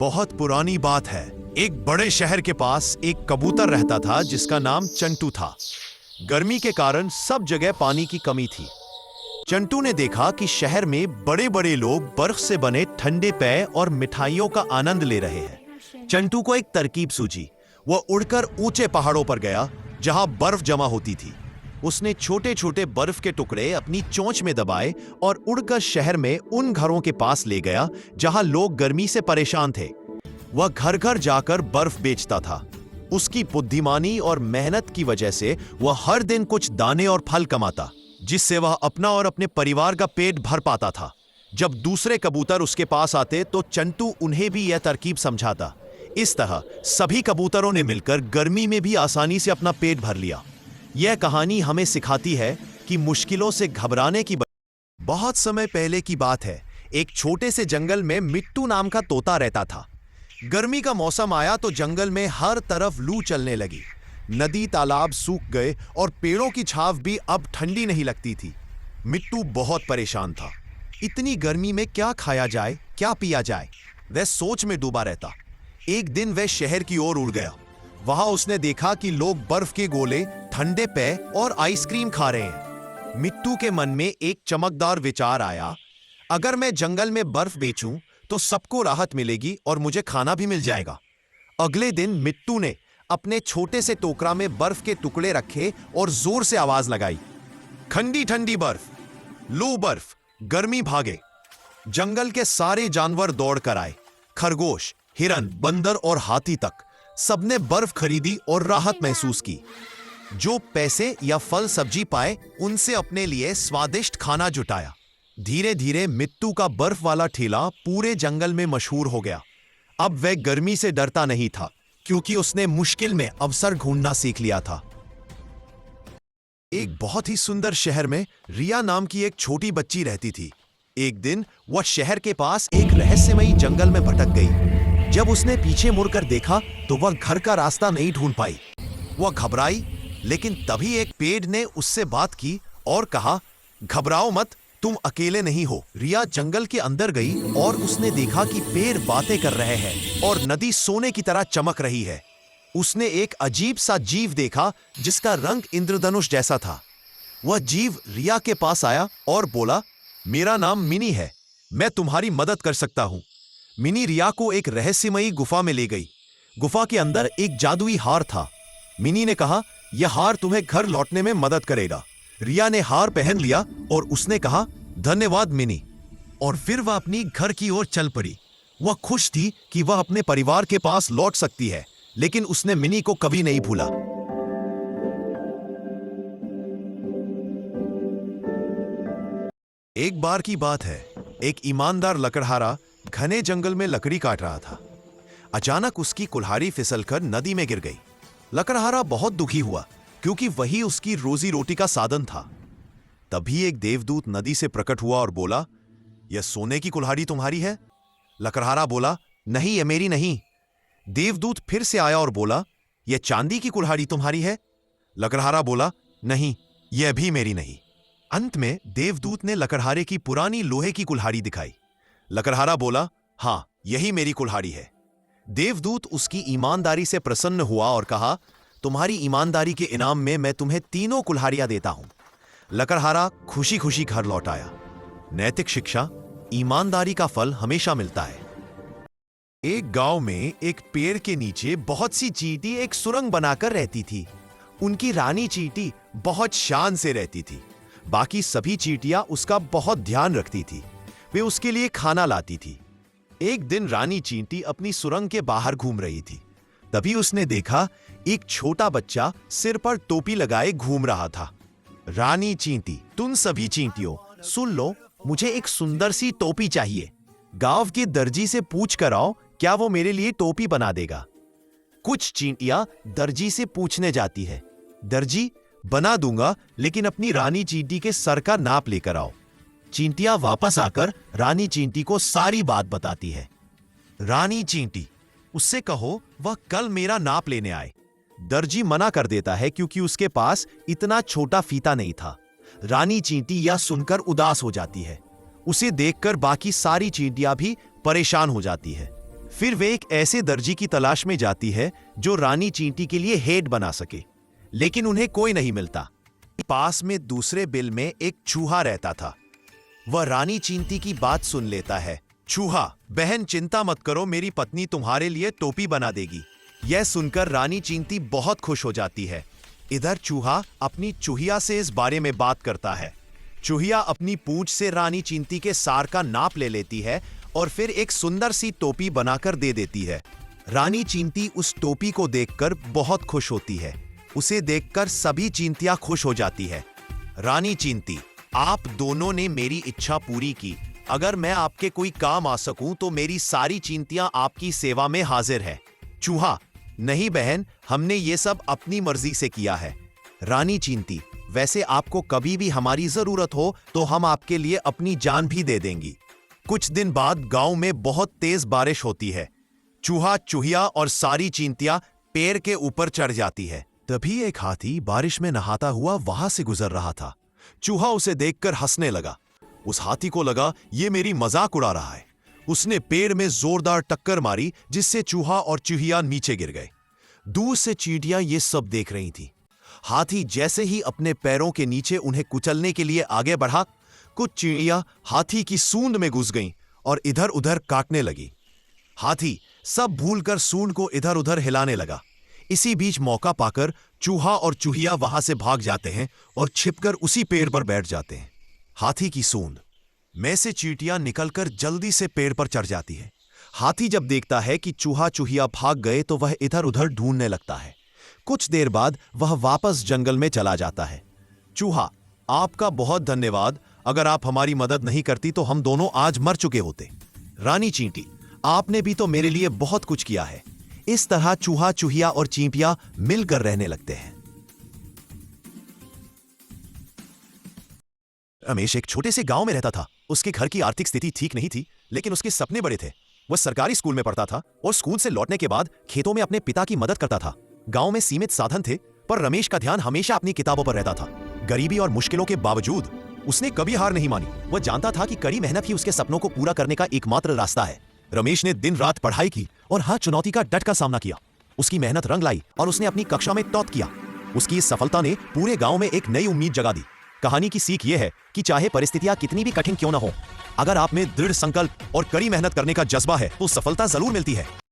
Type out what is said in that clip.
बहुत पुरानी बात है। एक बड़े शहर के पास एक कबूतर रहता था जिसका नाम चंटू था। गर्मी के कारण सब जगह पानी की कमी थी। चंटू ने देखा कि शहर में बड़े बड़े लोग बर्फ से बने ठंडे पेय और मिठाइयों का आनंद ले रहे हैं। चंटू को एक तरकीब सूझी। वह उड़कर ऊंचे पहाड़ों पर गया जहां बर्फ जमा होती थी। उसने छोटे छोटे बर्फ के टुकड़े अपनी चोंच में दबाए और उड़कर शहर में उन घरों के पास ले गया जहां लोग गर्मी से परेशान थे। वह घर घर जाकर बर्फ बेचता था। उसकी बुद्धिमानी और मेहनत की वजह से वह हर दिन कुछ दाने और फल कमाता, जिससे वह अपना और अपने परिवार का पेट भर पाता था। जब दूसरे कबूतर उसके पास आते तो चंटू उन्हें भी यह तरकीब समझाता। इस तरह सभी कबूतरों ने मिलकर गर्मी में भी आसानी से अपना पेट भर लिया। यह कहानी हमें सिखाती है कि मुश्किलों से घबराने की बहुत समय पहले की बात है। एक छोटे से जंगल में मिट्टू नाम का तोता रहता था। गर्मी का मौसम आया तो जंगल में हर तरफ लू चलने लगी। नदी तालाब सूख गए और पेड़ों की छाव भी अब ठंडी नहीं लगती थी। मिट्टू बहुत परेशान था। इतनी गर्मी में क्या खाया जाए, क्या पिया जाए, वह सोच में डूबा रहता। एक दिन वह शहर की ओर उड़ गया। वहां उसने देखा कि लोग बर्फ के गोले, ठंडे पेय और आइसक्रीम खा रहे हैं। मिट्टू के मन में एक चमकदार विचार आया, अगर मैं जंगल में बर्फ बेचूं तो सबको राहत मिलेगी और मुझे खाना भी मिल जाएगा। अगले दिन मिट्टू ने अपने छोटे से टोकरा में बर्फ के टुकड़े रखे और जोर से आवाज लगाई, ठंडी ठंडी बर्फ, लो बर्फ। गर्मी भागे। जंगल के सारे जानवर दौड़ कर आए। खरगोश, हिरन, बंदर और हाथी तक सबने बर्फ खरीदी और राहत महसूस की। जो पैसे या फल सब्जी पाए उनसे अपने लिए स्वादिष्ट खाना जुटाया। धीरे धीरे मिट्टू का बर्फ वाला ठेला पूरे जंगल में मशहूर हो गया। अब वह गर्मी से डरता नहीं था क्योंकि उसने मुश्किल में अवसर ढूंढना सीख लिया था। एक बहुत ही सुंदर शहर में रिया नाम की एक छोटी बच्ची रहती थी। एक दिन वह शहर के पास एक रहस्यमयी जंगल में भटक गई। जब उसने पीछे मुड़कर देखा तो वह घर का रास्ता नहीं ढूंढ पाई। वह घबराई, लेकिन तभी एक पेड़ ने उससे बात की और कहा, घबराओ मत, तुम अकेले नहीं हो। रिया जंगल के अंदर गई और उसने देखा कि पेड़ बातें कर रहे हैं और नदी सोने की तरह चमक रही है। उसने एक अजीब सा जीव देखा जिसका रंग इंद्रधनुष जैसा था। वह जीव रिया के पास आया और बोला, मेरा नाम मिनी है, मैं तुम्हारी मदद कर सकता हूं। मिनी रिया को एक रहस्यमयी गुफा में ले गई। गुफा के अंदर एक जादुई हार था। मिनी ने कहा, यह हार तुम्हें घर लौटने में मदद करेगा। रिया ने हार पहन लिया और उसने कहा, धन्यवाद मिनी। और फिर वह अपनी घर की ओर चल पड़ी। वह खुश थी कि वह अपने परिवार के पास लौट सकती है, लेकिन उसने मिनी को कभी नहीं भूला। एक बार की बात है, एक ईमानदार लकड़हारा घने जंगल में लकड़ी काट रहा था। अचानक उसकी कुल्हाड़ी फिसलकर नदी में गिर गई। लकड़हारा बहुत दुखी हुआ क्योंकि वही उसकी रोजी रोटी का साधन था। तभी एक देवदूत नदी से प्रकट हुआ और बोला, यह सोने की कुल्हाड़ी तुम्हारी है? लकड़हारा बोला, नहीं, यह मेरी नहीं। देवदूत फिर से आया और बोला, यह चांदी की कुल्हाड़ी तुम्हारी है? लकड़हारा बोला, नहीं, यह भी मेरी नहीं। अंत में देवदूत ने लकड़हारे की पुरानी लोहे की कुल्हाड़ी दिखाई। लकड़हारा बोला, हां, यही मेरी कुल्हाड़ी है। देवदूत उसकी ईमानदारी से प्रसन्न हुआ और कहा, तुम्हारी ईमानदारी के इनाम में मैं तुम्हें तीनों कुल्हाड़ियां देता हूं। लकड़हारा खुशी खुशी घर लौट आया। नैतिक शिक्षा, ईमानदारी का फल हमेशा मिलता है। एक गांव में एक पेड़ के नीचे बहुत सी चींटी एक सुरंग बनाकर रहती थी। उनकी रानी चींटी बहुत शान से रहती थी। बाकी सभी चींटियां उसका बहुत ध्यान रखती थी। वे उसके लिए खाना लाती थी। एक दिन रानी चींटी अपनी सुरंग के बाहर घूम रही थी। तभी उसने देखा एक छोटा बच्चा सिर पर टोपी लगाए घूम रहा था। रानी चींटी, तुम सभी चींटियों सुन लो, मुझे एक सुंदर सी टोपी चाहिए। गांव के दर्जी से पूछ कर आओ, क्या वो मेरे लिए टोपी बना देगा। कुछ चींटियां दर्जी से पूछने जाती है, दर्जी, बना दूंगा, लेकिन अपनी रानी चींटी के सर का नाप लेकर आओ। चींटियां वापस आकर रानी चींटी को सारी बात बताती है। रानी चींटी, उससे कहो वह कल मेरा नाप लेने आए। दर्जी मना कर देता है क्योंकि उसके पास इतना छोटा फीता नहीं था। रानी चींटी यह सुनकर उदास हो जाती है। उसे देखकर बाकी सारी चींटियां भी परेशान हो जाती है। फिर वे एक ऐसे दर्जी की तलाश में जाती है जो रानी चींटी के लिए हेड बना सके, लेकिन उन्हें कोई नहीं मिलता। पास में दूसरे बिल में एक चूहा रहता था। वह रानी चींटी की बात सुन लेता है। चूहा, बहन चिंता मत करो, मेरी पत्नी तुम्हारे लिए टोपी बना देगी। यह सुनकर रानी चींटी बहुत खुश हो जाती है। इधर चूहा अपनी चूहिया से इस बारे में बात करता है। चूहिया अपनी पूंछ से रानी चींटी के सार का नाप ले लेती है और फिर एक सुंदर सी टोपी बनाकर दे देती है। रानी चींटी उस टोपी को देखकर बहुत खुश होती है। उसे देखकर सभी चींटियां खुश हो जाती है। रानी चींटी, आप दोनों ने मेरी इच्छा पूरी की। अगर मैं आपके कोई काम आ सकूं तो मेरी सारी चींटियां आपकी सेवा में हाजिर है। चूहा, नहीं बहन, हमने ये सब अपनी मर्जी से किया है। रानी चींटी, वैसे आपको कभी भी हमारी जरूरत हो तो हम आपके लिए अपनी जान भी दे देंगी। कुछ दिन बाद गांव में बहुत तेज बारिश होती है। चूहा, चूहिया और सारी चींटियां पेड़ के ऊपर चढ़ जाती है। तभी एक हाथी बारिश में नहाता हुआ वहां से गुजर रहा था। चूहा उसे देखकर हंसने लगा। उस हाथी को लगा ये मेरी मजाक उड़ा रहा है। उसने पेड़ में जोरदार टक्कर मारी जिससे चूहा और चूहिया नीचे गिर गए। दूर से चींटियां ये सब देख रही थीं। हाथी जैसे ही अपने पैरों के नीचे उन्हें कुचलने के लिए आगे बढ़ा, कुछ चिड़ियां हाथी की सूंड में घुस गईं और इधर उधर काटने लगी। हाथी सब भूलकर सूंड को इधर उधर हिलाने लगा। इसी बीच मौका पाकर चूहा और चूहिया वहां से भाग जाते हैं और छिपकर उसी पेड़ पर बैठ जाते हैं। हाथी की सूंड में से चींटियां निकलकर जल्दी से पेड़ पर चढ़ जाती है। हाथी जब देखता है कि चूहा चूहिया भाग गए तो वह इधर उधर ढूंढने लगता है। कुछ देर बाद वह वापस जंगल में चला जाता है। चूहा, आपका बहुत धन्यवाद। अगर आप हमारी मदद नहीं करती तो हम दोनों आज मर चुके होते। रानी चींटी, आपने भी तो मेरे लिए बहुत कुछ किया है। इस तरह चूहा, चूहिया और चींटियां मिलकर रहने लगते हैं। रमेश एक छोटे से गांव में रहता था। उसके घर की आर्थिक स्थिति ठीक नहीं थी, लेकिन उसके सपने बड़े थे। वह सरकारी स्कूल में पढ़ता था और स्कूल से लौटने के बाद खेतों में अपने पिता की मदद करता था। गांव में सीमित साधन थे, पर रमेश का ध्यान हमेशा अपनी किताबों पर रहता था। गरीबी और मुश्किलों के बावजूद उसने कभी हार नहीं मानी। वह जानता था कि कड़ी मेहनत ही उसके सपनों को पूरा करने का एकमात्र रास्ता है। रमेश ने दिन रात पढ़ाई की और हर चुनौती का डट कर सामना किया। उसकी मेहनत रंग लाई और उसने अपनी कक्षा में टॉप किया। उसकी इस सफलता ने पूरे गांव में एक नई उम्मीद जगा दी। कहानी की सीख यह है कि चाहे परिस्थितियां कितनी भी कठिन क्यों न हो, अगर आप में दृढ़ संकल्प और कड़ी मेहनत करने का जज्बा है तो सफलता जरूर मिलती है।